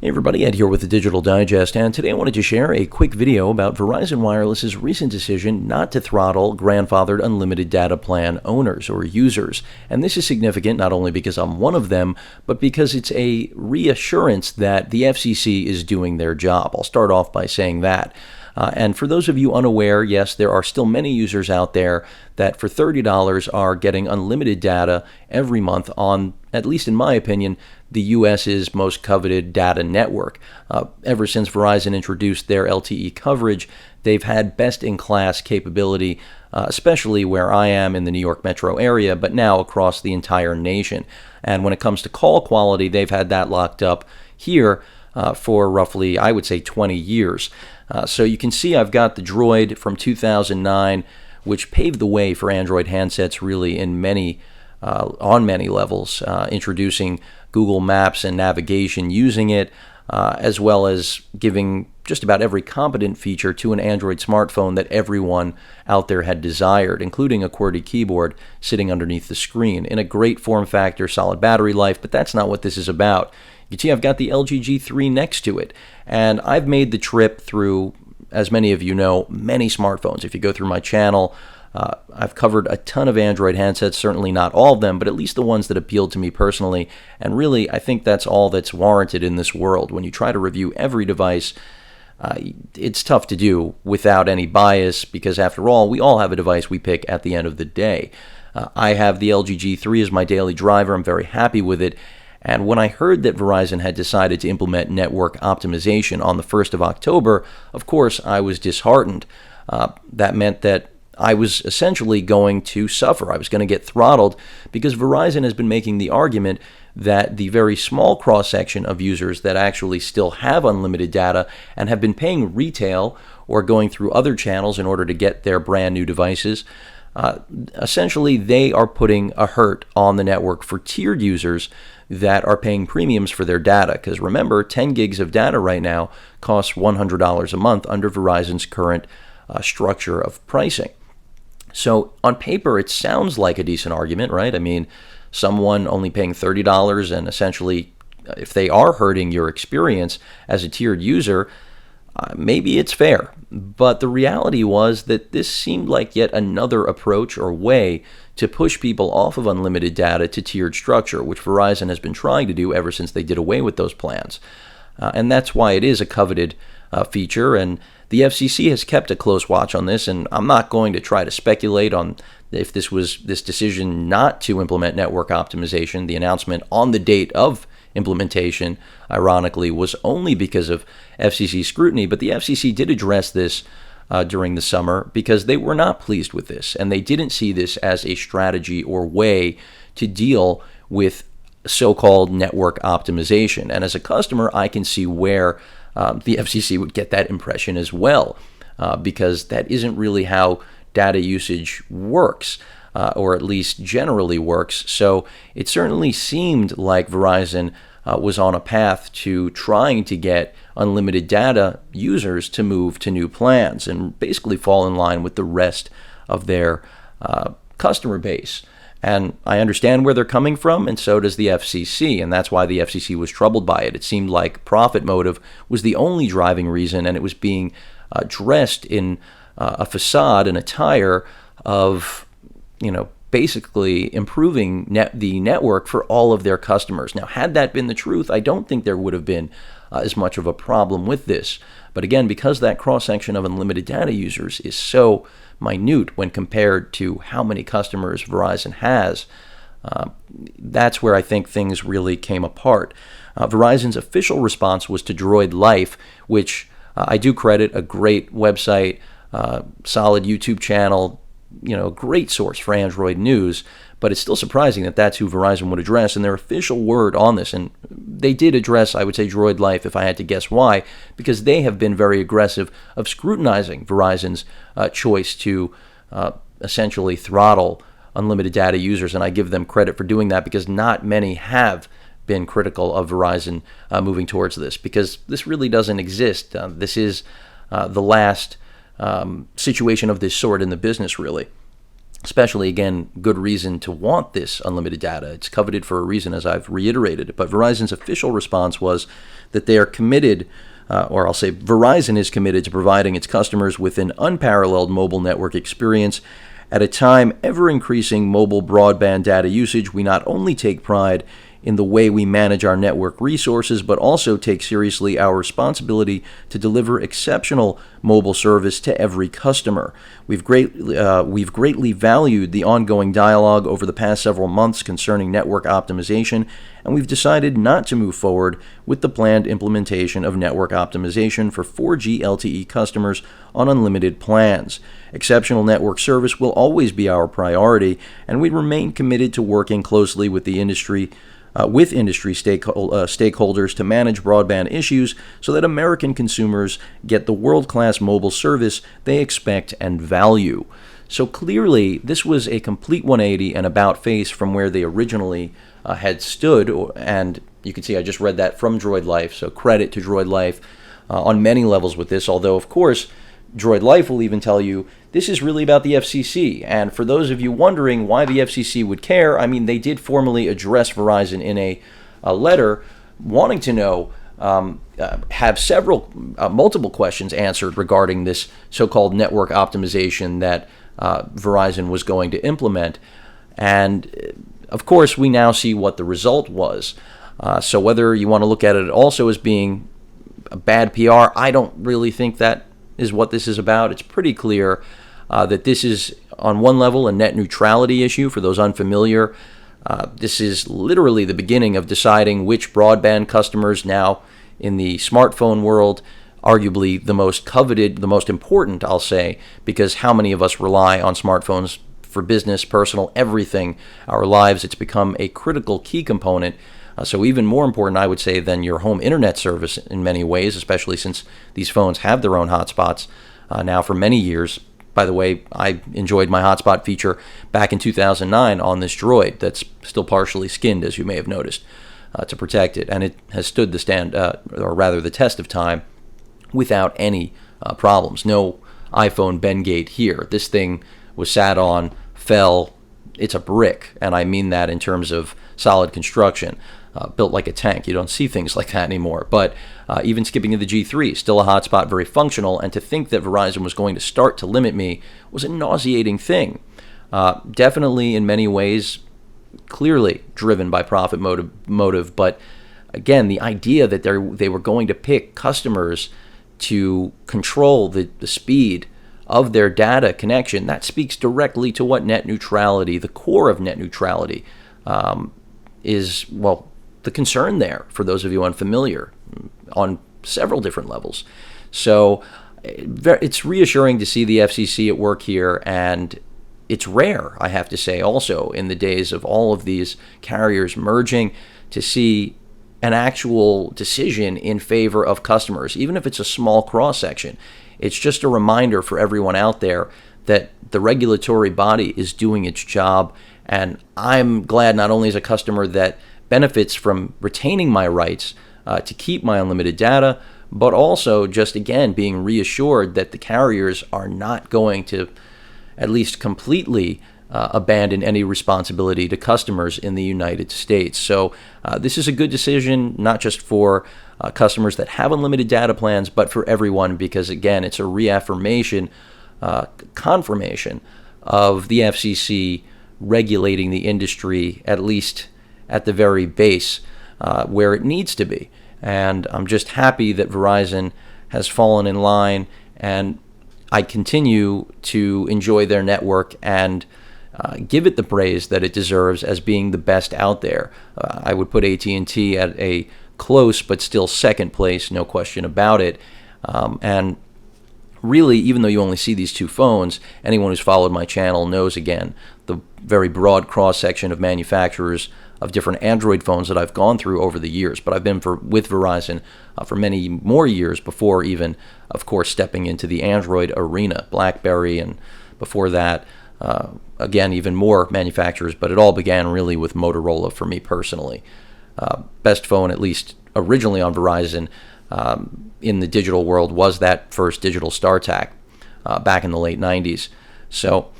Hey everybody, Ed here with the Digital Digest, and today I wanted to share a quick video about Verizon Wireless's recent decision not to throttle grandfathered unlimited data plan owners or users. And this is significant not only because I'm one of them, but because it's a reassurance that the FCC is doing their job. I'll start off by saying that. And for those of you unaware, yes, there are still many users out there that for $30 are getting unlimited data every month on, at least in my opinion, the US's most coveted data network. Ever since Verizon introduced their LTE coverage, they've had best-in-class capability, especially where I am in the New York metro area, but now across the entire nation. And when it comes to call quality, they've had that locked up here for roughly, I would say, 20 years. So you can see I've got the Droid from 2009, which paved the way for Android handsets really in on many levels, introducing Google Maps and navigation using it, as well as giving just about every competent feature to an Android smartphone that everyone out there had desired, including a QWERTY keyboard sitting underneath the screen in a great form factor, solid battery life, but that's not what this is about. You can see I've got the LG G3 next to it, and I've made the trip through, as many of you know, many smartphones. If you go through my channel, I've covered a ton of Android handsets, certainly not all of them, but at least the ones that appealed to me personally. And really, I think that's all that's warranted in this world. When you try to review every device, it's tough to do without any bias, because after all, we all have a device we pick at the end of the day. I have the LG G3 as my daily driver. I'm very happy with it. And when I heard that Verizon had decided to implement network optimization on the 1st of October, of course, I was disheartened. That meant that I was essentially going to suffer. I was going to get throttled because Verizon has been making the argument that the very small cross-section of users that actually still have unlimited data and have been paying retail or going through other channels in order to get their brand new devices, essentially they are putting a hurt on the network for tiered users that are paying premiums for their data. Because remember, 10 gigs of data right now costs $100 a month under Verizon's current structure of pricing. So on paper, it sounds like a decent argument, right? I mean, someone only paying $30 and essentially, if they are hurting your experience as a tiered user, maybe it's fair. But the reality was that this seemed like yet another approach or way to push people off of unlimited data to tiered structure, which Verizon has been trying to do ever since they did away with those plans. And that's why it is a coveted feature, and the FCC has kept a close watch on this, and I'm not going to try to speculate on if this decision not to implement network optimization, the announcement on the date of implementation, ironically, was only because of FCC scrutiny, but the FCC did address this during the summer because they were not pleased with this, and they didn't see this as a strategy or way to deal with so-called network optimization. And as a customer, I can see where the FCC would get that impression as well, because that isn't really how data usage works, or at least generally works. So it certainly seemed like Verizon was on a path to trying to get unlimited data users to move to new plans and basically fall in line with the rest of their customer base. And I understand where they're coming from, and so does the FCC, and that's why the FCC was troubled by it. It seemed like profit motive was the only driving reason, and it was being dressed in a facade, an attire of, basically improving the network for all of their customers. Now, had that been the truth, I don't think there would have been as much of a problem with this. But again, because that cross-section of unlimited data users is so minute when compared to how many customers Verizon has, that's where I think things really came apart. Verizon's official response was to Droid Life, which I do credit, a great website, solid YouTube channel, great source for Android news, but it's still surprising that that's who Verizon would address, and their official word on this, and they did address, I would say, Droid Life, if I had to guess why, because they have been very aggressive of scrutinizing Verizon's choice to essentially throttle unlimited data users, and I give them credit for doing that because not many have been critical of Verizon moving towards this, because this really doesn't exist. This is the last situation of this sort in the business, really. especially, again, good reason to want this unlimited data. It's coveted for a reason, as I've reiterated. But Verizon's official response was that they are committed, or I'll say Verizon is committed to providing its customers with an unparalleled mobile network experience. At a time ever increasing mobile broadband data usage, we not only take pride in the way we manage our network resources, but also take seriously our responsibility to deliver exceptional mobile service to every customer. We've greatly valued the ongoing dialogue over the past several months concerning network optimization, and we've decided not to move forward with the planned implementation of network optimization for 4G LTE customers on unlimited plans. Exceptional network service will always be our priority, and we remain committed to working closely with the industry stakeholders to manage broadband issues so that American consumers get the world-class mobile service they expect and value. So clearly, this was a complete 180 and about-face from where they originally had stood, and you can see I just read that from Droid Life, so credit to Droid Life on many levels with this, although, of course, Droid Life will even tell you this is really about the FCC. And for those of you wondering why the FCC would care, I mean, they did formally address Verizon in a letter wanting to know, have multiple questions answered regarding this so-called network optimization that Verizon was going to implement. And of course, we now see what the result was. So whether you want to look at it also as being a bad PR, I don't really think that is what this is about. It's pretty clear that this is, on one level, a net neutrality issue. For those unfamiliar, this is literally the beginning of deciding which broadband customers now in the smartphone world, arguably the most coveted, the most important, I'll say, because how many of us rely on smartphones for business, personal, everything, our lives. It's become a critical key component. So even more important, I would say, than your home internet service in many ways, especially since these phones have their own hotspots now for many years. By the way, I enjoyed my hotspot feature back in 2009 on this Droid that's still partially skinned, as you may have noticed, to protect it. And it has stood the test of time without any problems. No iPhone Bengate here. This thing was sat on, fell. It's a brick, and I mean that in terms of solid construction. Built like a tank. You don't see things like that anymore. But even skipping to the G3, still a hotspot, very functional. And to think that Verizon was going to start to limit me was a nauseating thing. Definitely, in many ways, clearly driven by profit motive. But again, the idea that they were going to pick customers to control the speed of their data connection, that speaks directly to what net neutrality, the core of net neutrality, is, well, the concern there, for those of you unfamiliar, on several different levels. So it's reassuring to see the FCC at work here, and it's rare, I have to say, also in the days of all of these carriers merging, to see an actual decision in favor of customers, even if it's a small cross-section. It's just a reminder for everyone out there that the regulatory body is doing its job, and I'm glad not only as a customer that benefits from retaining my rights to keep my unlimited data, but also just, again, being reassured that the carriers are not going to at least completely abandon any responsibility to customers in the United States. So this is a good decision, not just for customers that have unlimited data plans, but for everyone, because, again, it's a reaffirmation, confirmation of the FCC regulating the industry, at least at the very base, where it needs to be. And I'm just happy that Verizon has fallen in line, and I continue to enjoy their network and give it the praise that it deserves as being the best out there. I would put AT&T at a close but still second place, no question about it. And really, even though you only see these two phones, anyone who's followed my channel knows, again, the very broad cross-section of manufacturers of different Android phones that I've gone through over the years. But I've been with Verizon for many more years before even, of course, stepping into the Android arena. BlackBerry, and before that, again, even more manufacturers, but it all began really with Motorola for me personally. Best phone, at least originally on Verizon, in the digital world, was that first digital StarTAC back in the late 90s. So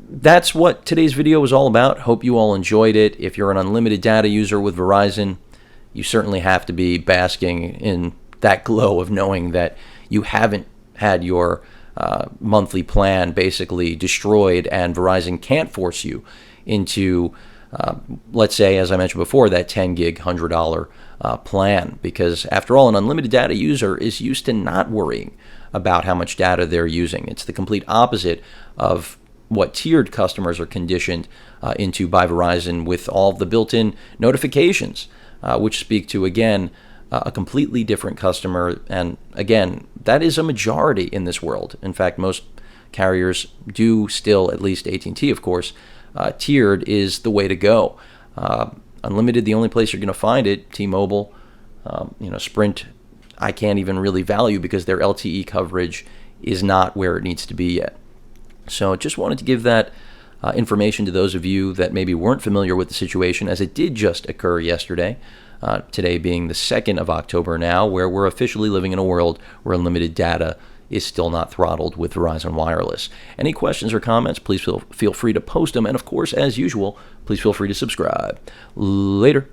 That's what today's video was all about. Hope you all enjoyed it. If you're an unlimited data user with Verizon, you certainly have to be basking in that glow of knowing that you haven't had your monthly plan basically destroyed, and Verizon can't force you into, let's say, as I mentioned before, that 10 gig $100 plan, because after all, an unlimited data user is used to not worrying about how much data they're using. It's the complete opposite of what tiered customers are conditioned into by Verizon, with all of the built-in notifications, which speak to, again, a completely different customer. And again, that is a majority in this world. In fact, most carriers do still, at least AT&T, of course, tiered is the way to go. Unlimited, the only place you're going to find it. T-Mobile, Sprint, I can't even really value because their LTE coverage is not where it needs to be yet. So just wanted to give that information to those of you that maybe weren't familiar with the situation, as it did just occur yesterday. Today being the 2nd of October now, where we're officially living in a world where unlimited data is still not throttled with Verizon Wireless. Any questions or comments, please feel free to post them. And of course, as usual, please feel free to subscribe. Later.